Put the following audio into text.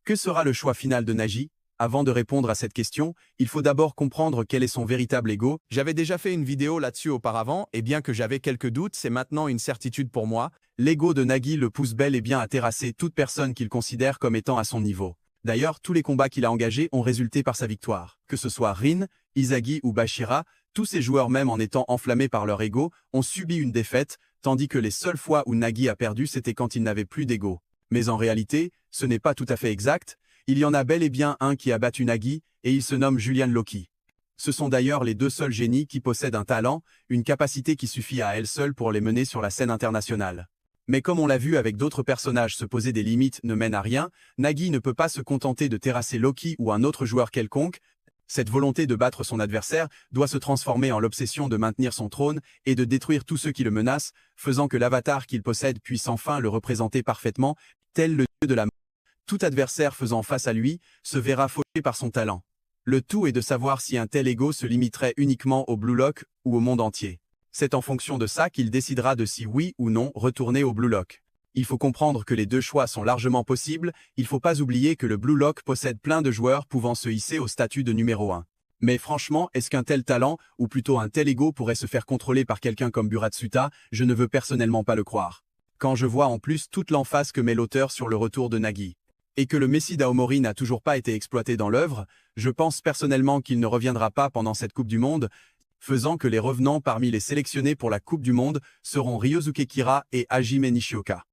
Que sera le choix final de Nagi? Avant de répondre à cette question, il faut d'abord comprendre quel est son véritable ego. J'avais déjà fait une vidéo là-dessus auparavant, et bien que j'avais quelques doutes, c'est maintenant une certitude pour moi. L'ego de Nagi le pousse bel et bien à terrasser toute personne qu'il considère comme étant à son niveau. D'ailleurs, tous les combats qu'il a engagés ont résulté par sa victoire. Que ce soit Rin, Izagi ou Bashira, tous ces joueurs, même en étant enflammés par leur ego, ont subi une défaite, tandis que les seules fois où Nagi a perdu, c'était quand il n'avait plus d'ego. Mais en réalité, ce n'est pas tout à fait exact. Il y en a bel et bien un qui a battu Nagi, et il se nomme Julian Loki. Ce sont d'ailleurs les deux seuls génies qui possèdent un talent, une capacité qui suffit à elle seule pour les mener sur la scène internationale. Mais comme on l'a vu avec d'autres personnages, se poser des limites ne mène à rien. Nagi ne peut pas se contenter de terrasser Loki ou un autre joueur quelconque. Cette volonté de battre son adversaire doit se transformer en l'obsession de maintenir son trône et de détruire tous ceux qui le menacent, faisant que l'avatar qu'il possède puisse enfin le représenter parfaitement, tel le dieu de la mort. Tout adversaire faisant face à lui se verra fauché par son talent. Le tout est de savoir si un tel ego se limiterait uniquement au Blue Lock ou au monde entier. C'est en fonction de ça qu'il décidera de si oui ou non retourner au Blue Lock. Il faut comprendre que les deux choix sont largement possibles, il ne faut pas oublier que le Blue Lock possède plein de joueurs pouvant se hisser au statut de numéro 1. Mais franchement, est-ce qu'un tel talent, ou plutôt un tel ego pourrait se faire contrôler par quelqu'un comme Buratsuta? Je ne veux personnellement pas le croire. Quand je vois en plus toute l'emphase que met l'auteur sur le retour de Nagi, et que le Messi d'Aomori n'a toujours pas été exploité dans l'œuvre, je pense personnellement qu'il ne reviendra pas pendant cette Coupe du Monde, faisant que les revenants parmi les sélectionnés pour la Coupe du Monde seront Ryosuke Kira et Hajime Nishioka.